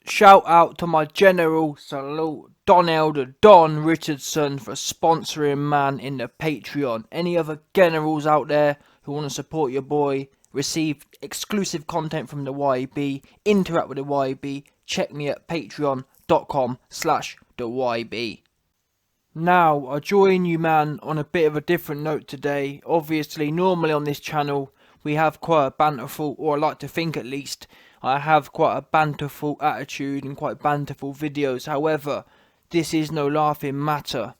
Shout out to my general salute, Don Elder Don Richardson, for sponsoring man in the Patreon. Any other generals out there who want to support your boy, receive exclusive content from the YB, interact with the YB, check me at patreon.com/the YB. Now, I join you, man, on a bit of a different note today. Obviously, normally on this channel, we have quite a banterful, or I like to think at least, I have quite a banterful attitude and quite banterful videos. However, this is no laughing matter.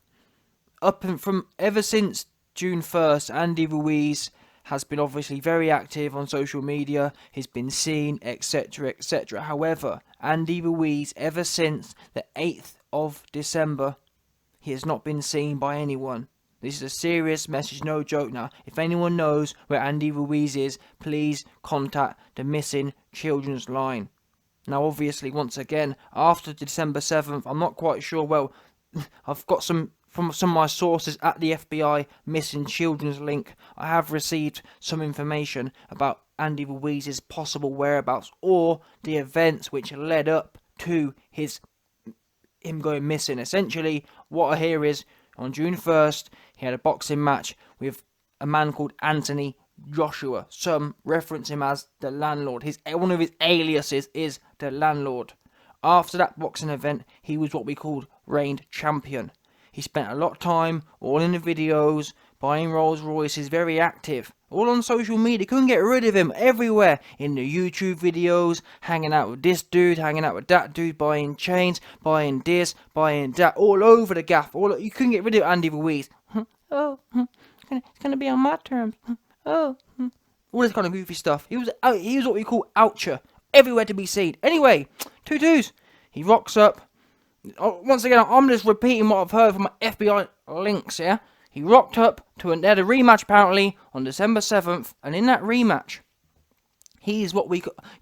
Ever since June 1st, Andy Ruiz has been obviously very active on social media. He's been seen, etc., etc. However, Andy Ruiz, ever since the 8th of December, he has not been seen by anyone. This is a serious message, no joke now. If anyone knows where Andy Ruiz is, please contact the Missing Children's Line. Now, obviously, once again, after December 7th, I'm not quite sure. Well, I've got from some of my sources at the FBI Missing Children's link. I have received some information about Andy Ruiz's possible whereabouts or the events which led up to him going missing. Essentially, what I hear is on June 1st, he had a boxing match with a man called Anthony Joshua. Some reference him as the Landlord. One of his aliases is the Landlord. After that boxing event, he was what we called reigned champion. He spent a lot of time, all in the videos, buying Rolls Royces, very active. All on social media, couldn't get rid of him, everywhere. In the YouTube videos, hanging out with this dude, hanging out with that dude, buying chains, buying this, buying that, all over the gaff. You couldn't get rid of Andy Ruiz. It's going to be on my terms. All this kind of goofy stuff. He was what we call oucher, everywhere to be seen. Anyway, 2-2s. He rocks up. Once again, I'm just repeating what I've heard from my FBI links, yeah? He rocked up they had a rematch apparently on December 7th, and in that rematch, he's what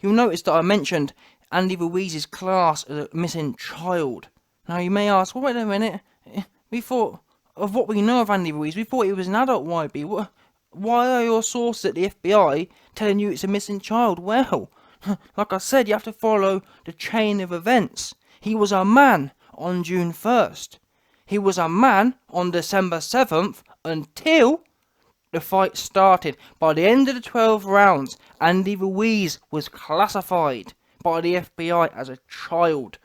you'll notice that I mentioned Andy Ruiz's class as a missing child. Now you may ask, well, wait a minute, we thought, of what we know of Andy Ruiz, we thought he was an adult YB. Why are your sources at the FBI telling you it's a missing child? Well, like I said, you have to follow the chain of events. He was a man on June 1st. He was a man on December 7th until the fight started. By the end of the 12 rounds, Andy Ruiz was classified by the FBI as a child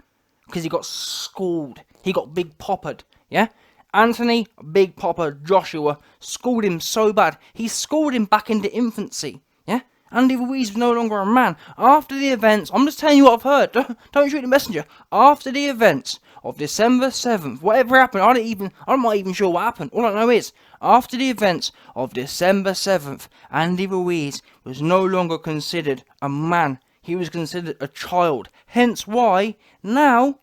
because he got schooled. He got big poppered, yeah? Anthony Big Popper Joshua schooled him so bad. He schooled him back into infancy, yeah? Andy Ruiz was no longer a man. After the events, I'm just telling you what I've heard. Don't shoot the messenger. After the events of December 7th, whatever happened, I'm not even sure what happened. All I know is, after the events of December 7th, Andy Ruiz was no longer considered a man. He was considered a child. Hence why, now,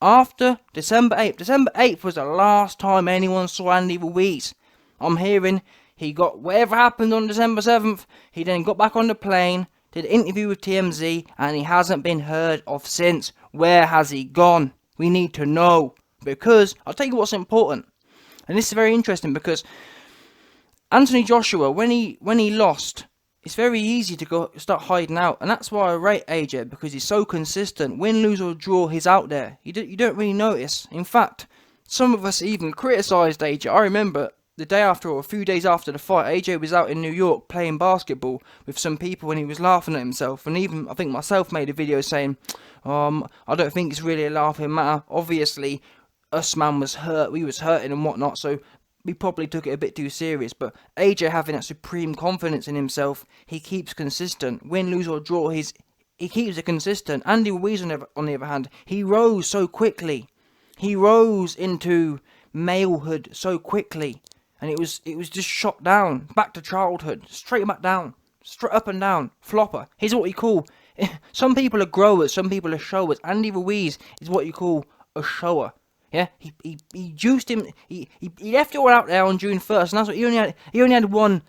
after December 8th was the last time anyone saw Andy Ruiz. I'm hearing he got whatever happened on December 7th, he then got back on the plane, did an interview with TMZ, and he hasn't been heard of since. Where has he gone? We need to know. Because, I'll tell you what's important. And this is very interesting because Anthony Joshua, when he lost, it's very easy to start hiding out. And that's why I rate AJ, because he's so consistent. Win, lose or draw, he's out there. You don't really notice. In fact, some of us even criticised AJ. I remember the day after, or a few days after the fight, AJ was out in New York playing basketball with some people and he was laughing at himself. And even, I think myself made a video saying, I don't think it's really a laughing matter. Obviously, us man was hurt, we was hurting and whatnot, so we probably took it a bit too serious. But AJ having that supreme confidence in himself, he keeps consistent. Win, lose or draw, he keeps it consistent. Andy Ruiz, on the other hand, he rose so quickly. He rose into malehood so quickly. And it was just shot down, back to childhood, straight back down, straight up and down, flopper. He's what you call, some people are growers, some people are showers. Andy Ruiz is what you call a shower. Yeah, he juiced him. He left it all out there on June 1st, and that's what he only had one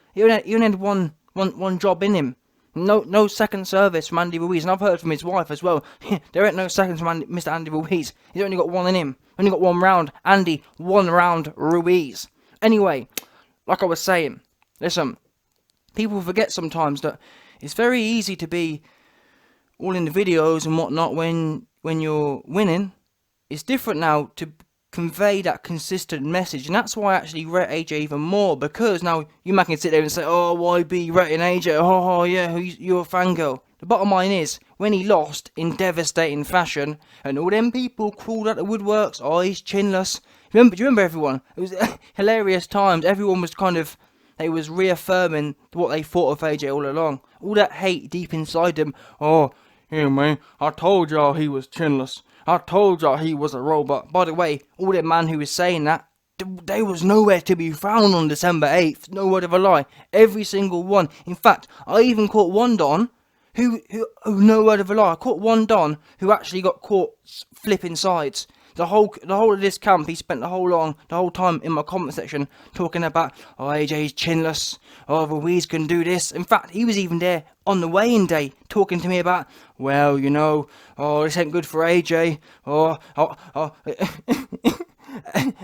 job in him. No second service from Andy Ruiz, and I've heard from his wife as well. There ain't no seconds from Mr. Andy Ruiz. He's only got one in him. Only got 1 round. Andy, 1 round Ruiz. Anyway, like I was saying, listen, people forget sometimes that it's very easy to be all in the videos and whatnot when when you're winning, it's different now to convey that consistent message, and that's why I actually rate AJ even more, because now you might can sit there and say, oh, YB rating AJ, oh yeah, you're a fangirl. The bottom line is, when he lost in devastating fashion, and all them people crawled out the woodworks, oh, he's chinless. Do you remember everyone? It was hilarious times. Everyone was they was reaffirming what they thought of AJ all along. All that hate deep inside them. Oh, yeah, man, I told y'all he was chinless. I told y'all he was a robot. By the way, all them man who was saying that, they was nowhere to be found on December 8th. No word of a lie. Every single one. In fact, I even caught one Don who no word of a lie. I caught one Don who actually got caught flipping sides. The whole of this camp, he spent the whole time in my comment section talking about, oh, AJ's chinless, oh, Ruiz can do this. In fact, he was even there on the weighing day talking to me about, well, you know, oh, this ain't good for AJ,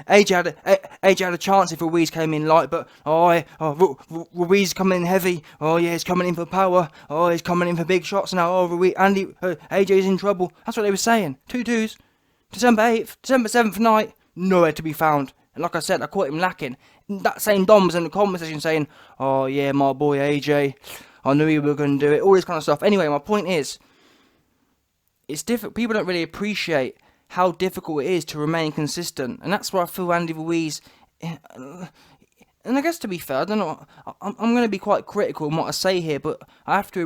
AJ had a chance if Ruiz came in light, but Ruiz coming in heavy. Oh yeah, he's coming in for power. Oh, he's coming in for big shots now. Oh, AJ's in trouble. That's what they were saying. 2-2s. December 8th, December 7th night, nowhere to be found. And like I said, I caught him lacking. That same Dom was in the comment section saying, oh yeah, my boy AJ, I knew you were going to do it. All this kind of stuff. Anyway, my point is, it's difficult. People don't really appreciate how difficult it is to remain consistent. And that's where I feel Andy Ruiz, and I guess to be fair, I don't know, I'm going to be quite critical in what I say here, but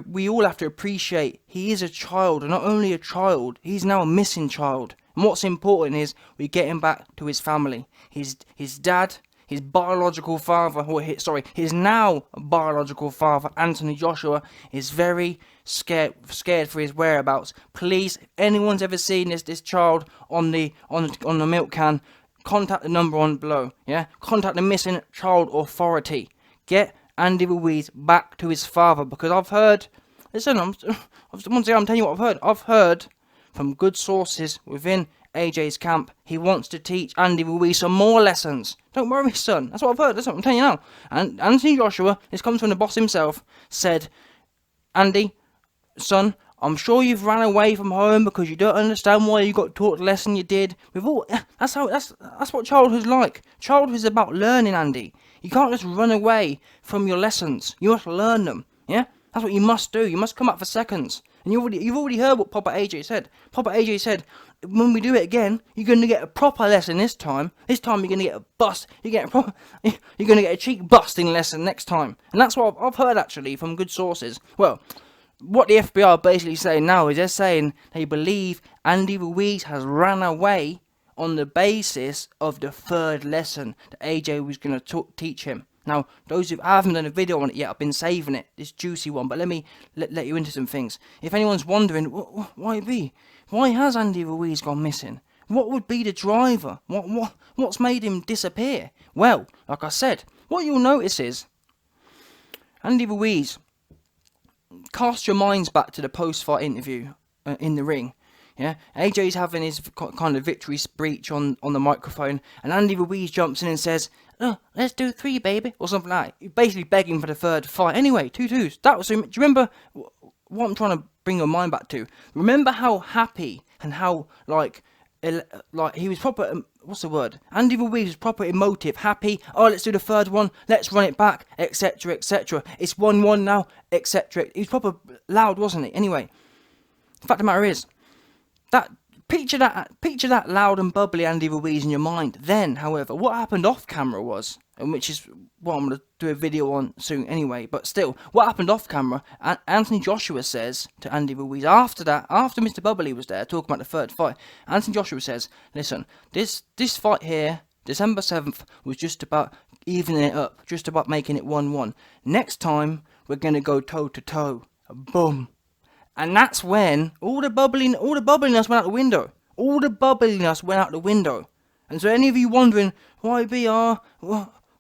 we all have to appreciate he is a child, and not only a child, he's now a missing child. And what's important is we get him back to his family. His dad, his biological father, his now biological father, Anthony Joshua, is very scared for his whereabouts. Please, if anyone's ever seen this child on the milk can, contact the number on below. Yeah, contact the missing child authority. Get Andy Ruiz back to his father, because I've heard. Listen, I'm telling you what I've heard. I've heard from good sources within AJ's camp, he wants to teach Andy Ruiz some more lessons. Don't worry, son. That's what I've heard. That's what I'm telling you now. And Anthony Joshua, this comes from the boss himself, said, Andy, son, I'm sure you've ran away from home because you don't understand why you got taught the lesson you did. That's what childhood's like. Childhood's about learning, Andy. You can't just run away from your lessons. You must learn them. Yeah? That's what you must do. You must come up for seconds. And you've already heard what Papa AJ said. Papa AJ said, when we do it again, you're going to get a proper lesson this time. This time you're going to get a bust. You're going to get a cheek busting lesson next time. And that's what I've heard actually from good sources. Well, what the FBI are basically saying now is they're saying they believe Andy Ruiz has ran away on the basis of the third lesson that AJ was going to teach him. Now, I haven't done a video on it yet. I've been saving it, this juicy one. But let me let you into some things. If anyone's wondering, why has Andy Ruiz gone missing? What would be the driver? What's made him disappear? Well, like I said, what you'll notice is Andy Ruiz. Cast your minds back to the post-fight interview in the ring. Yeah, AJ's having his kind of victory speech on the microphone, and Andy Ruiz jumps in and says, "Oh, let's do 3, baby," or something like that. Basically begging for the third fight. Anyway, 2-2s. That was. Do you remember what I'm trying to bring your mind back to? Remember how happy and how like he was proper. What's the word? Andy Ruiz was proper emotive, happy. Oh, let's do the third one. Let's run it back, etc., etc. It's 1-1 now, etc. He was proper loud, wasn't he? Anyway, the fact of the matter is. Picture that loud and bubbly Andy Ruiz in your mind. Then, however, what happened off camera was, and which is what I'm going to do a video on soon anyway, but still, what happened off camera, Anthony Joshua says to Andy Ruiz, after Mr. Bubbly was there talking about the third fight, Anthony Joshua says, listen, this fight here, December 7th, was just about evening it up, just about making it 1-1. Next time, we're going to go toe-to-toe. Boom. And that's when all the bubbliness went out the window. All the bubbliness went out the window. And so any of you wondering, why BR,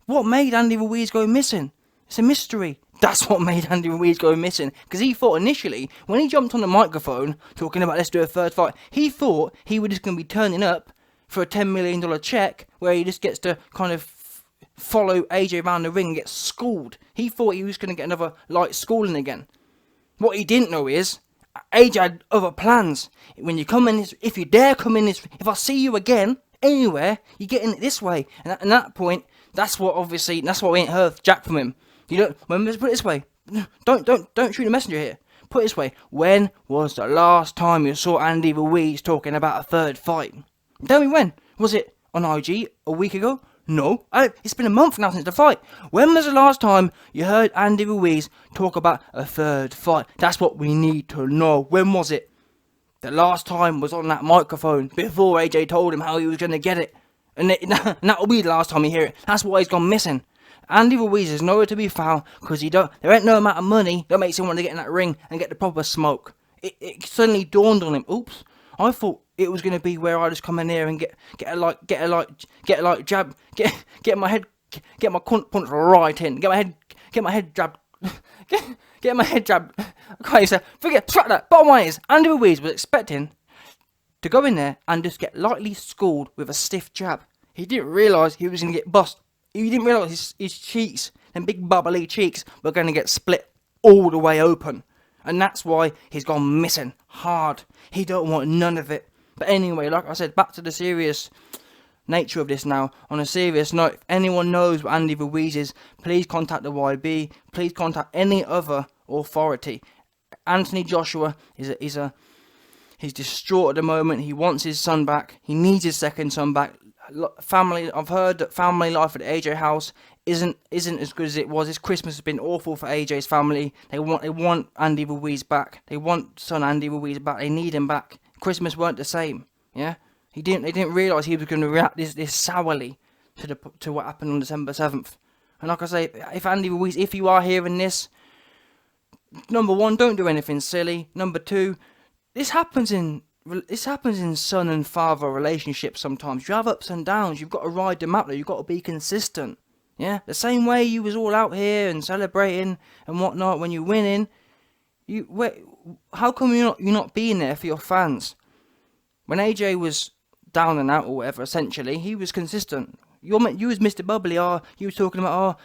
what made Andy Ruiz go missing? It's a mystery. That's what made Andy Ruiz go missing. Because he thought initially, when he jumped on the microphone, talking about let's do a third fight, he thought he was just going to be turning up for a $10 million check, where he just gets to kind of follow AJ around the ring and get schooled. He thought he was going to get another light schooling again. What he didn't know is, AJ had other plans. When you come in this, if you dare come in this, if I see you again anywhere, you get in it this way. And at that point, that's what we ain't heard Jack from him. You don't. Let's put it this way. Don't shoot the messenger here. Put it this way. When was the last time you saw Andy Ruiz talking about a third fight? Tell me when. Was it on IG a week ago? No. It's been a month now since the fight. When was the last time you heard Andy Ruiz talk about a third fight? That's what we need to know. When was it? The last time was on that microphone before AJ told him how he was going to get it. And that will be the last time you hear it. That's why he's gone missing. Andy Ruiz is nowhere to be found because there ain't no amount of money that makes him want to get in that ring and get the proper smoke. It suddenly dawned on him. Oops, I thought it was going to be where I just come in here and get a light jab, get my head, get my cunt punched right in, get my head jabbed, get my head jabbed. Okay, so scrap that. Bottom line is, Andy Ruiz was expecting to go in there and just get lightly schooled with a stiff jab. He didn't realise he was going to get bust. He didn't realise his cheeks, them big bubbly cheeks, were going to get split all the way open. And that's why he's gone missing hard. He don't want none of it. But anyway, like I said, back to the serious nature of this now. On a serious note, if anyone knows what Andy Ruiz is, please contact the YB. Please contact any other authority. Anthony Joshua he's distraught at the moment. He wants his son back. He needs his second son back. Family, I've heard that family life at the AJ house isn't as good as it was. This Christmas has been awful for AJ's family. They want Andy Ruiz back. They want son Andy Ruiz back. They need him back. Christmas weren't the same. Yeah, they didn't realise he was going to react this sourly to what happened on December 7th. And like I say, if Andy Ruiz, if you are hearing this, number one, don't do anything silly. Number two, this happens in son and father relationships sometimes. You have ups and downs. You've got to ride them out there. You've got to be consistent. Yeah? The same way you was all out here and celebrating and whatnot when you're winning. How come you're not being there for your fans? When AJ was down and out or whatever, essentially, he was consistent. You was Mr. Bubbly. You was talking about,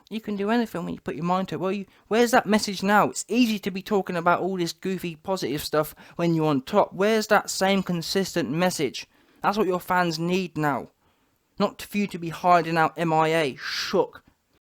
you can do anything when you put your mind to it. Well, where's that message now? It's easy to be talking about all this goofy positive stuff when you're on top. Where's that same consistent message? That's what your fans need now. Not for you to be hiding out MIA, shook.